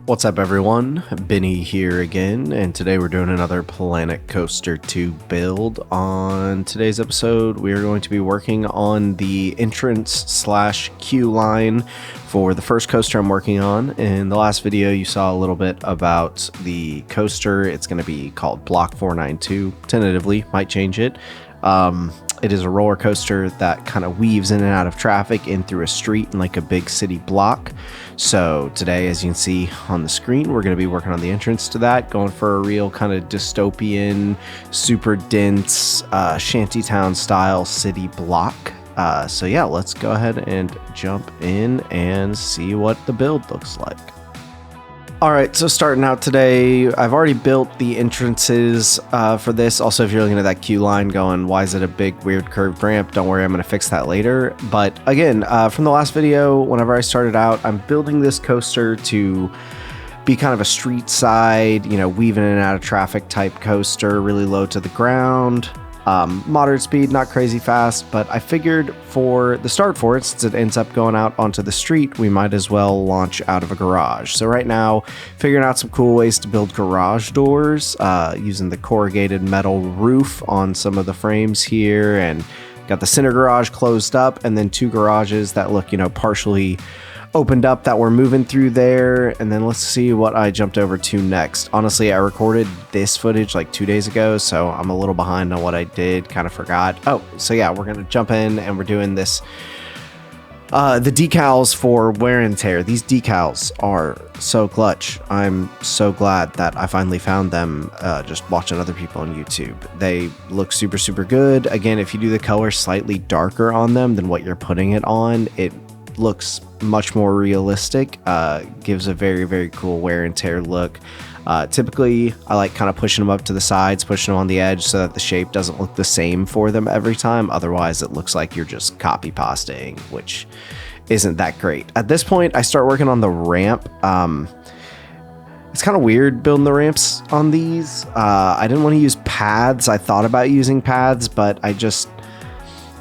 What's up everyone, Benny here again, and today we're doing another Planet Coaster 2 build. On today's episode, we are going to be working on the entrance / queue line for the first coaster I'm working on. In the last video, you saw a little bit about the coaster. It's going to be called Block 492, tentatively, might change it. It is a roller coaster that kind of weaves in and out of traffic in through a street in like a big city block. So today, as you can see on the screen, we're going to be working on the entrance to that, going for a real kind of dystopian, super dense, shantytown style city block. So yeah, let's go ahead and jump in and see what the build looks like. Alright, so starting out today, I've already built the entrances for this. Also, if you're looking at that queue line going, why is it a big weird curved ramp? Don't worry, I'm going to fix that later. But again, from the last video, whenever I started out, I'm building this coaster to be kind of a street side, you know, weaving in and out of traffic type coaster, really low to the ground. Moderate speed, not crazy fast, but I figured for the start for it, since it ends up going out onto the street, we might as well launch out of a garage. So right now, figuring out some cool ways to build garage doors, using the corrugated metal roof on some of the frames here, and got the center garage closed up, and then two garages that look, you know, partially opened up that we're moving through there. And then let's see what I jumped over to next. Honestly, I recorded this footage like 2 days ago, so I'm a little behind on what I did, kind of forgot. Oh, so yeah, we're gonna jump in and we're doing this the decals for wear and tear. These decals are so clutch. I'm so glad that I finally found them just watching other people on YouTube. They look super good. Again, if you do the color slightly darker on them than what you're putting it on, it looks much more realistic, gives a very cool wear and tear look. Typically I like kind of pushing them up to the sides, pushing them on the edge so that the shape doesn't look the same for them every time. Otherwise it looks like you're just copy pasting, which isn't that great. At this point I start working on the ramp. It's kind of weird building the ramps on these. I didn't want to use pads. I thought about using pads, but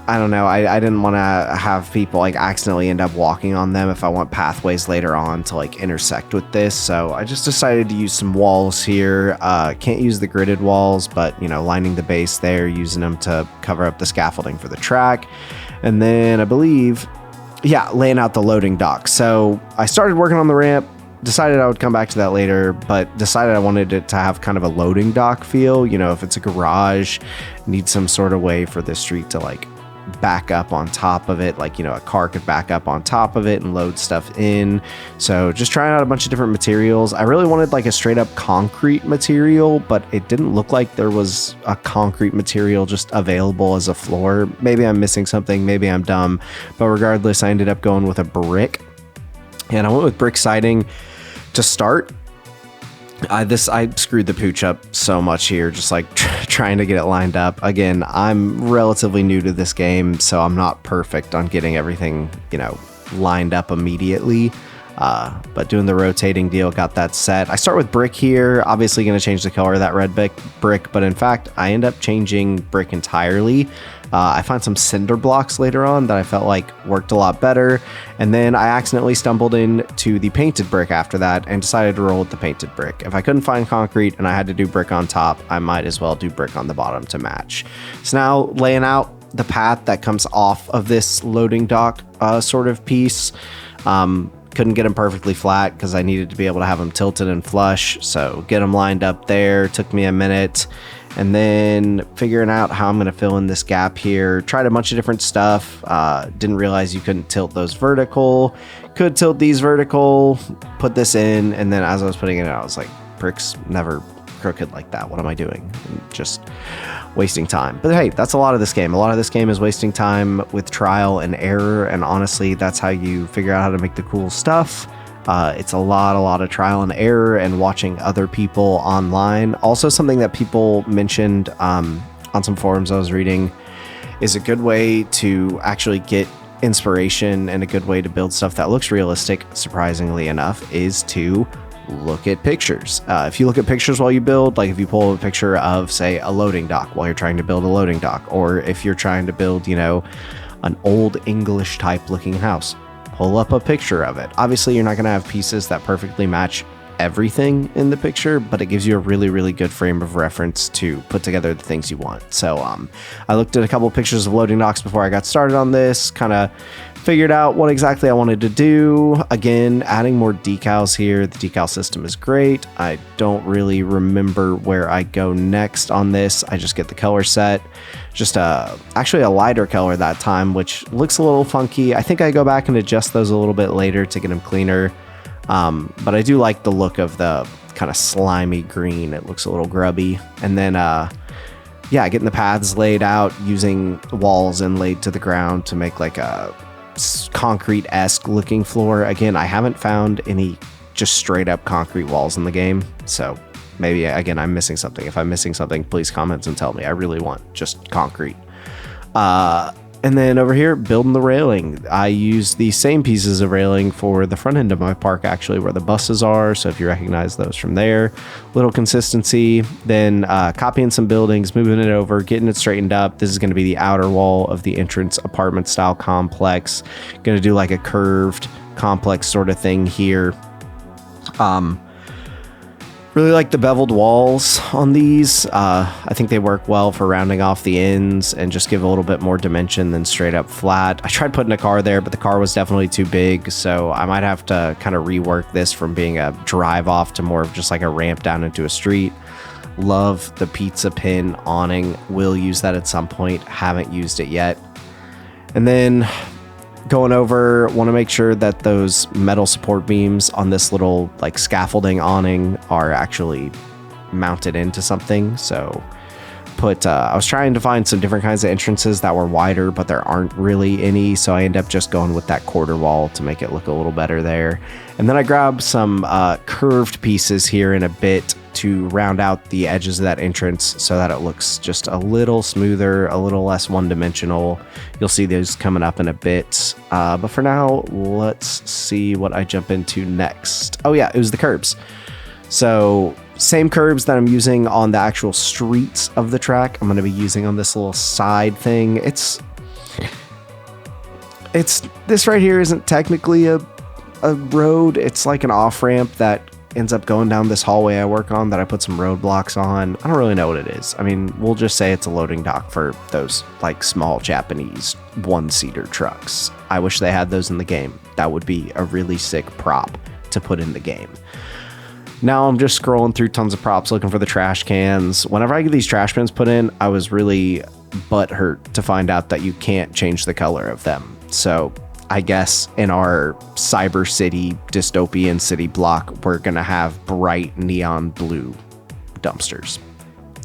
I don't know. I didn't want to have people like accidentally end up walking on them if I want pathways later on to like intersect with this. So I just decided to use some walls here. Can't use the gridded walls, but you know, lining the base there, using them to cover up the scaffolding for the track. And then I believe, yeah, laying out the loading dock. So I started working on the ramp, decided I would come back to that later, but decided I wanted it to have kind of a loading dock feel. You know, if it's a garage, need some sort of way for the street to like back up on top of it, like, you know, a car could back up on top of it and load stuff in. So just trying out a bunch of different materials. I really wanted like a straight up concrete material, but it didn't look like there was a concrete material just available as a floor. Maybe I'm missing something, maybe I'm dumb, but regardless, I ended up going with a brick, and I went with brick siding to start. I screwed the pooch up so much here, just like trying to get it lined up. Again, I'm relatively new to this game, so I'm not perfect on getting everything, you know, lined up immediately. But doing the rotating deal, got that set. I start with brick here, obviously going to change the color of that red brick, but in fact, I end up changing brick entirely. I find some cinder blocks later on that I felt like worked a lot better, and then I accidentally stumbled into the painted brick after that and decided to roll with the painted brick. If I couldn't find concrete and I had to do brick on top, I might as well do brick on the bottom to match. So now laying out the path that comes off of this loading dock sort of piece. Couldn't get them perfectly flat because I needed to be able to have them tilted and flush, so get them lined up there took me a minute. And then figuring out how I'm going to fill in this gap here. Tried a bunch of different stuff. Didn't realize you couldn't tilt those vertical. Could tilt these vertical. Put this in. And then as I was putting it in, I was like, bricks never crooked like that. What am I doing? Just wasting time. But hey, that's a lot of this game. A lot of this game is wasting time with trial and error. And honestly, that's how you figure out how to make the cool stuff. It's a lot of trial and error and watching other people online. Also, something that people mentioned on some forums I was reading is a good way to actually get inspiration and a good way to build stuff that looks realistic, surprisingly enough, is to look at pictures. If you look at pictures while you build, like if you pull a picture of, say, a loading dock while you're trying to build a loading dock, or if you're trying to build, you know, an old English type looking house, pull up a picture of it. Obviously, you're not going to have pieces that perfectly match everything in the picture, but it gives you a really, really good frame of reference to put together the things you want. So I looked at a couple of pictures of loading docks before I got started on this, kind of figured out what exactly I wanted to do. Again, adding more decals here. The decal system is great. I don't really remember where I go next on this. I just get the color set. Just actually a lighter color that time, which looks a little funky. I think I go back and adjust those a little bit later to get them cleaner. But I do like the look of the kind of slimy green. It looks a little grubby. And then, yeah, getting the paths laid out using walls inlaid to the ground to make like a concrete-esque looking floor. Again, I haven't found any just straight up concrete walls in the game, so maybe again I'm missing something. If I'm missing something, please comment and tell me. I really want just concrete. And then over here, building the railing. I use the same pieces of railing for the front end of my park, actually, where the buses are. So if you recognize those from there, little consistency. Then copying some buildings, moving it over, getting it straightened up. This is going to be the outer wall of the entrance apartment style complex. Going to do like a curved complex sort of thing here. Really like the beveled walls on these. I think they work well for rounding off the ends and just give a little bit more dimension than straight up flat. I tried putting a car there, but the car was definitely too big, so I might have to kind of rework this from being a drive off to more of just like a ramp down into a street. Love the pizza pin awning. Will use that at some point. Haven't used it yet. And then going over, want to make sure that those metal support beams on this little like scaffolding awning are actually mounted into something. So I was trying to find some different kinds of entrances that were wider, but there aren't really any. So I end up just going with that quarter wall to make it look a little better there. And then I grabbed some curved pieces here in a bit to round out the edges of that entrance so that it looks just a little smoother, a little less one-dimensional. You'll see those coming up in a bit. But for now, let's see what I jump into next. Oh yeah, it was the curbs. So same curbs that I'm using on the actual streets of the track, I'm going to be using on this little side thing. It's this right here isn't technically a road. It's like an off-ramp that ends up going down this hallway I work on that I put some roadblocks on. I don't really know what it is. I mean, we'll just say it's a loading dock for those like small Japanese one-seater trucks. I wish they had those in the game. That would be a really sick prop to put in the game. Now I'm just scrolling through tons of props looking for the trash cans. Whenever I get these trash bins put in, I was really butthurt to find out that you can't change the color of them. So I guess in our cyber city, dystopian city block, we're going to have bright neon blue dumpsters.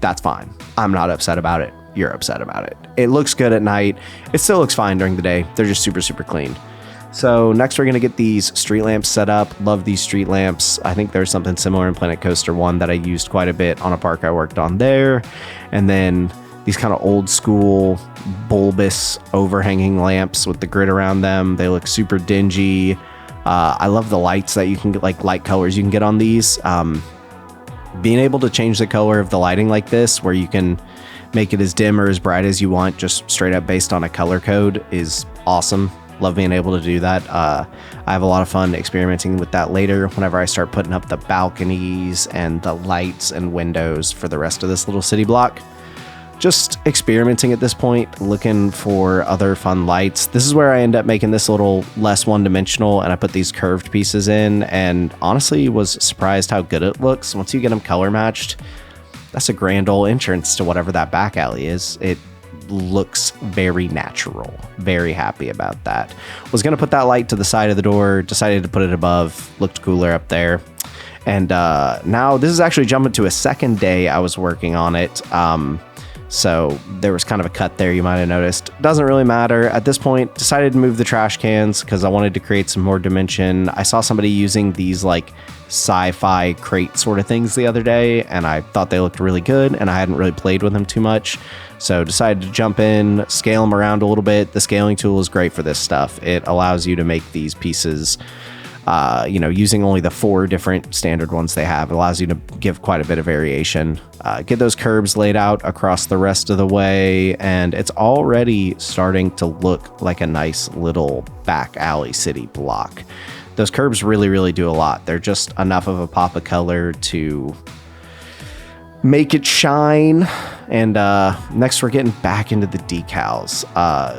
That's fine. I'm not upset about it. You're upset about it. It looks good at night. It still looks fine during the day. They're just super, super clean. So next we're going to get these street lamps set up. Love these street lamps. I think there's something similar in Planet Coaster 1 that I used quite a bit on a park I worked on there. And then these kind of old school bulbous overhanging lamps with the grid around them. They look super dingy. I love the lights that you can get, like light colors you can get on these. Being able to change the color of the lighting like this, where you can make it as dim or as bright as you want, just straight up based on a color code, is awesome. Love being able to do that. I have a lot of fun experimenting with that later whenever I start putting up the balconies and the lights and windows for the rest of this little city block. Just experimenting at this point, looking for other fun lights. This is where I end up making this a little less one-dimensional, and I put these curved pieces in, and honestly was surprised how good it looks. Once you get them color matched, that's a grand old entrance to whatever that back alley is. It looks very natural. Very happy about that. Was gonna put that light to the side of the door, decided to put it above, looked cooler up there. And now this is actually jumping to a second day I was working on it. So there was kind of a cut there, you might have noticed. Doesn't really matter. At this point, decided to move the trash cans because I wanted to create some more dimension. I saw somebody using these like sci-fi crate sort of things the other day, and I thought they looked really good, and I hadn't really played with them too much. So decided to jump in, scale them around a little bit. The scaling tool is great for this stuff. It allows you to make these pieces using only the 4 different standard ones they have. It allows you to give quite a bit of variation. Get those curbs laid out across the rest of the way, and it's already starting to look like a nice little back alley city block. those curbs really do a lot. They're just enough of a pop of color to make it shine. And next we're getting back into the decals.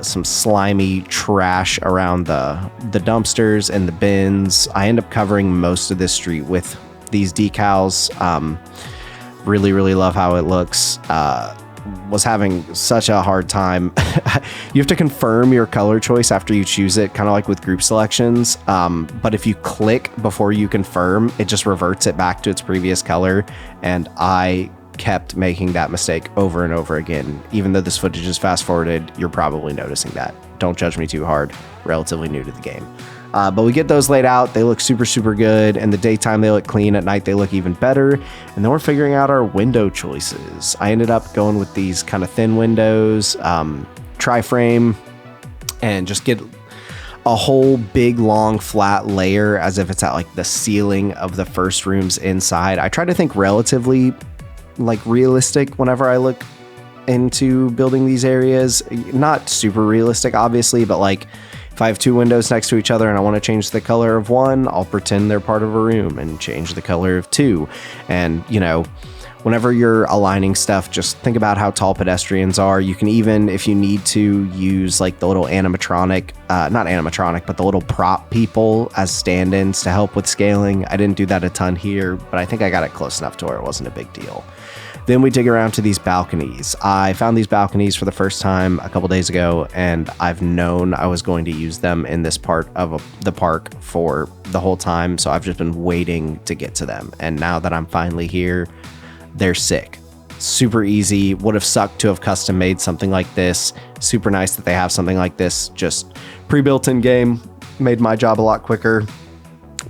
Some slimy trash around the dumpsters and the bins. I end up covering most of this street with these decals. Really love how it looks. Was having such a hard time. You have to confirm your color choice after you choose it, kind of like with group selections. But if you click before you confirm, it just reverts it back to its previous color. And I kept making that mistake over and over again. Even though this footage is fast forwarded, you're probably noticing that. Don't judge me too hard. Relatively new to the game. But we get those laid out. They look super good. In the daytime, they look clean. At night, they look even better. And then we're figuring out our window choices. I ended up going with these kind of thin windows, tri-frame, and just get a whole big, long, flat layer as if it's at like the ceiling of the first rooms inside. I try to think relatively like realistic whenever I look into building these areas. Not super realistic, obviously, but like, if I have two windows next to each other and I want to change the color of one, I'll pretend they're part of a room and change the color of two. And, you know, whenever you're aligning stuff, just think about how tall pedestrians are. You can even, if you need to, use like the little animatronic, not animatronic, but the little prop people as stand-ins to help with scaling. I didn't do that a ton here, but I think I got it close enough to where it wasn't a big deal. Then we dig around to these balconies. I found these balconies for the first time a couple days ago, and I've known I was going to use them in this part of the park for the whole time, so I've just been waiting to get to them. And now that I'm finally here, they're sick. Super easy. Would have sucked to have custom made something like this. Super nice that they have something like this just pre-built in game. Made my job a lot quicker.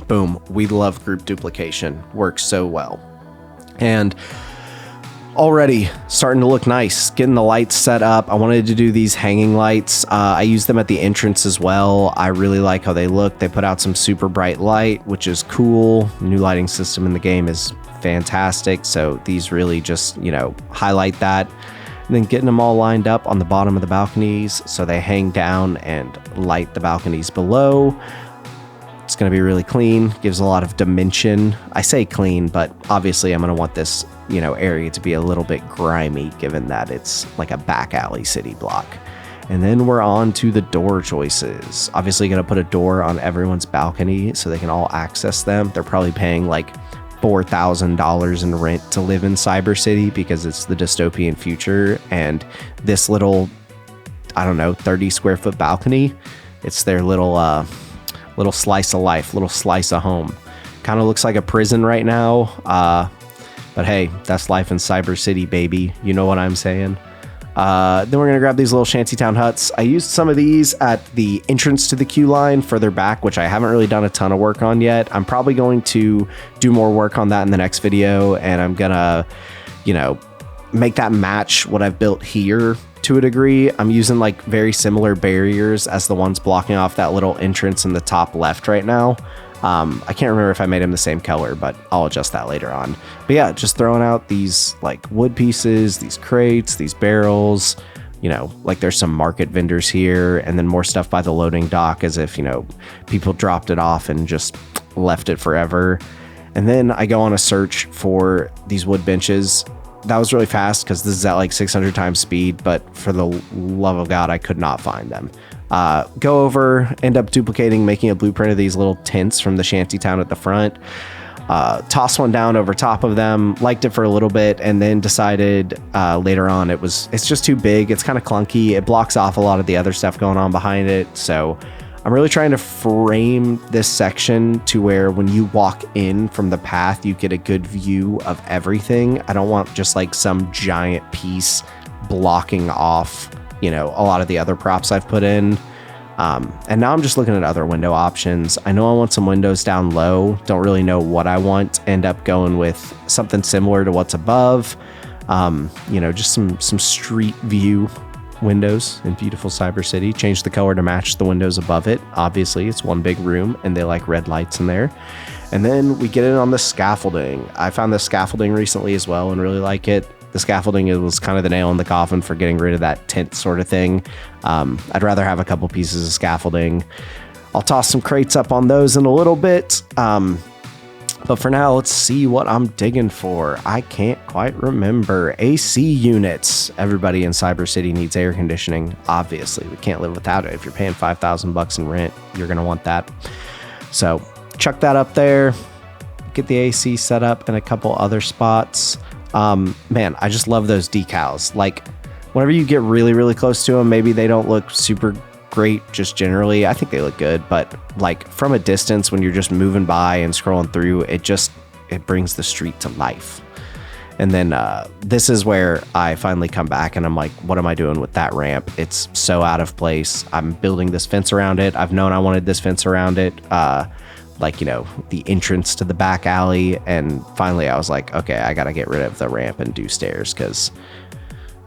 Boom. We love group duplication. Works so well. And already starting to look nice. Getting the lights set up. I wanted to do these hanging lights. I use them at the entrance as well. I really like how they look. They put out some super bright light, which is cool. The new lighting system in the game is fantastic. So these really just, you know, highlight that. And then getting them all lined up on the bottom of the balconies so they hang down and light the balconies below. It's going to be really clean. Gives a lot of dimension. I say clean, but obviously I'm going to want this, you know, area to be a little bit grimy given that it's like a back alley city block. And then we're on to the door choices. Obviously going to put a door on everyone's balcony so they can all access them. They're probably paying like $4,000 in rent to live in Cyber City because it's the dystopian future. And this little, I don't know, 30 square foot balcony, it's their little slice of life, little slice of home. Kind of looks like a prison right now. But hey, that's life in Cyber City, baby. You know what I'm saying? Then we're going to grab these little shantytown huts. I used some of these at the entrance to the queue line further back, which I haven't really done a ton of work on yet. I'm probably going to do more work on that in the next video, and I'm going to, you know, make that match what I've built here to a degree. I'm using like very similar barriers as the ones blocking off that little entrance in the top left right now. I can't remember if I made them the same color, but I'll adjust that later on. But yeah, just throwing out these like wood pieces, these crates, these barrels, you know, like there's some market vendors here, and then more stuff by the loading dock as if, you know, people dropped it off and just left it forever. And then I go on a search for these wood benches. That was really fast because this is at like 600 times speed, but for the love of God, I could not find them. Go over, end up duplicating, making a blueprint of these little tents from the shantytown at the front. Toss one down over top of them, liked it for a little bit, and then decided later on it's just too big. It's kind of clunky. It blocks off a lot of the other stuff going on behind it. So I'm really trying to frame this section to where when you walk in from the path, you get a good view of everything. I don't want just like some giant piece blocking off, you know, a lot of the other props I've put in. And now I'm just looking at other window options. I know I want some windows down low. Don't really know what I want. End up going with something similar to what's above. You know, just some street view windows in beautiful Cyber City. Change the color to match the windows above it. Obviously, it's one big room and they like red lights in there. And then we get in on the scaffolding. I found the scaffolding recently as well and really like it. The scaffolding was kind of the nail in the coffin for getting rid of that tent sort of thing. I'd rather have a couple pieces of scaffolding. I'll toss some crates up on those in a little bit. But for now, let's see what I'm digging for. I can't quite remember. AC units. Everybody in Cyber City needs air conditioning. Obviously, we can't live without it. If you're paying $5,000 in rent, you're going to want that. So chuck that up there. Get the AC set up in a couple other spots. Man, I just love those decals. Like, whenever you get really, really close to them, maybe they don't look super great just generally. I think they look good, but like from a distance, when you're just moving by and scrolling through, it brings the street to life. And then this is where I finally come back and I'm like, what am I doing with that ramp? It's so out of place. I'm building this fence around it. I've known I wanted this fence around it, like, you know, the entrance to the back alley. And finally I was like, okay, I gotta get rid of the ramp and do stairs, because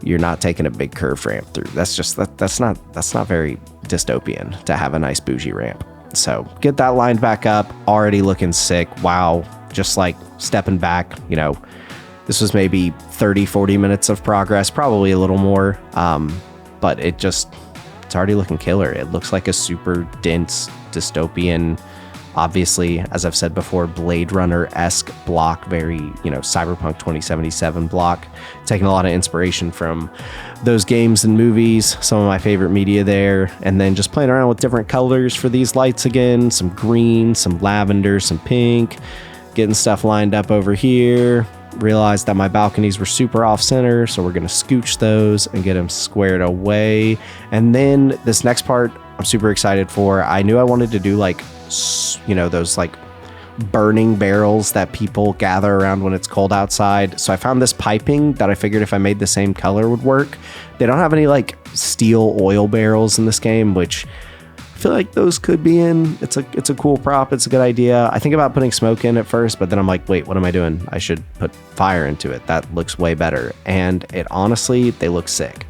you're not taking a big curved ramp through. That's not very dystopian to have a nice bougie ramp. So get that lined back up. Already looking sick. Wow. Just like stepping back, you know, this was maybe 30-40 minutes of progress, probably a little more. But it's already looking killer. It looks like a super dense dystopian, obviously, as I've said before, Blade Runner-esque block, very, you know, Cyberpunk 2077 block. Taking a lot of inspiration from those games and movies, some of my favorite media there, and then just playing around with different colors for these lights again, some green, some lavender, some pink, getting stuff lined up over here. Realized that my balconies were super off center, so we're going to scooch those and get them squared away. And then this next part I'm super excited for. I knew I wanted to do, like, you know, those like burning barrels that people gather around when it's cold outside. So I found this piping that I figured if I made the same color would work. They don't have any like steel oil barrels in this game, which I feel like those could be in. It's a cool prop. It's a good idea. I think about putting smoke in at first, but then I'm like, wait, what am I doing? I should put fire into it. That looks way better. And it honestly, they look sick.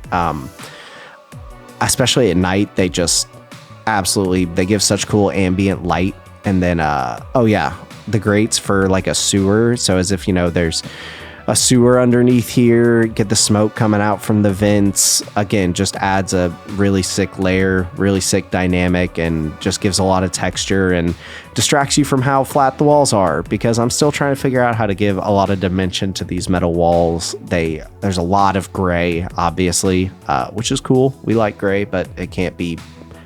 Especially at night, they just absolutely, they give such cool ambient light. And then oh yeah, the grates for like a sewer, so as if, you know, there's a sewer underneath here, get the smoke coming out from the vents. Again, just adds a really sick layer, really sick dynamic, and just gives a lot of texture and distracts you from how flat the walls are, because I'm still trying to figure out how to give a lot of dimension to these metal walls. There's a lot of gray, obviously, which is cool. We like gray, but it can't be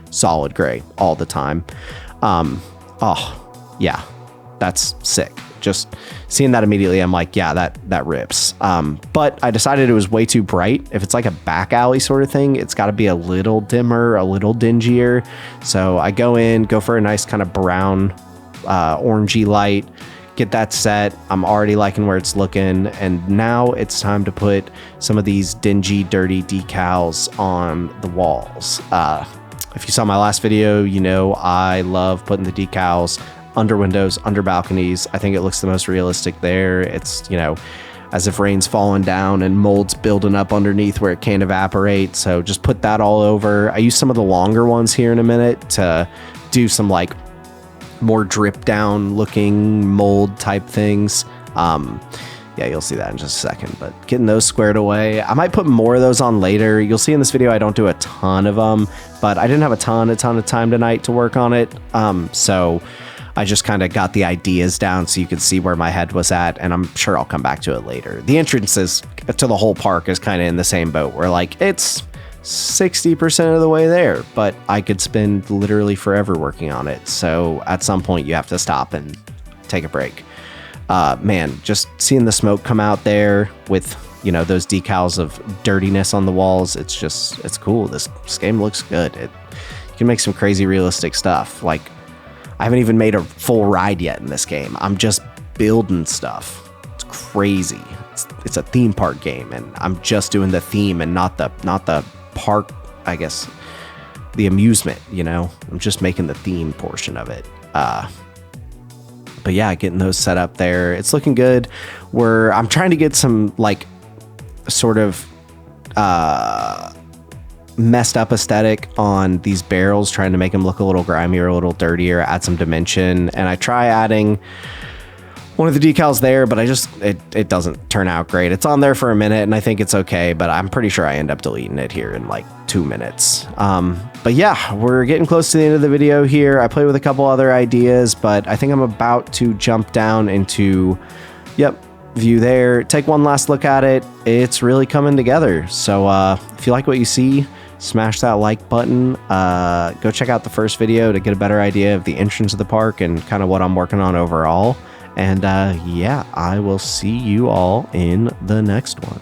solid gray all the time. Oh yeah, that's sick. Just seeing that immediately, I'm like, yeah, that rips. But I decided it was way too bright. If it's like a back alley sort of thing, it's got to be a little dimmer, a little dingier. So I go for a nice kind of brown, orangey light, get that set. I'm already liking where it's looking. And now it's time to put some of these dingy, dirty decals on the walls. If you saw my last video, you know I love putting the decals under windows, under balconies. I think it looks the most realistic there. It's, you know, as if rain's falling down and mold's building up underneath where it can't evaporate. So just put that all over. I use some of the longer ones here in a minute to do some like more drip down looking mold type things. Yeah, you'll see that in just a second, but getting those squared away. I might put more of those on later. You'll see in this video I don't do a ton of them, but I didn't have a ton of time tonight to work on it. So I just kind of got the ideas down so you could see where my head was at, and I'm sure I'll come back to it later. The entrances to the whole park is kind of in the same boat, where like it's 60% of the way there, but I could spend literally forever working on it. So at some point you have to stop and take a break. Man, just seeing the smoke come out there with, you know, those decals of dirtiness on the walls, it's cool. This game looks good. You can make some crazy realistic stuff. Like, I haven't even made a full ride yet in this game. I'm just building stuff. It's crazy. It's a theme park game, and I'm just doing the theme and not the park, I guess, the amusement, you know? I'm just making the theme portion of it. But yeah, getting those set up there. It's looking good. I'm trying to get some like sort of messed up aesthetic on these barrels, trying to make them look a little grimier, a little dirtier, add some dimension. And I try adding one of the decals there, but it doesn't turn out great. It's on there for a minute and I think it's okay, but I'm pretty sure I end up deleting it here in like 2 minutes. But yeah, we're getting close to the end of the video here. I played with a couple other ideas, but I think I'm about to jump down into, yep, view there, take one last look at it. It's really coming together. So if you like what you see, smash that like button. Go check out the first video to get a better idea of the entrance of the park and kind of what I'm working on overall. And yeah, I will see you all in the next one.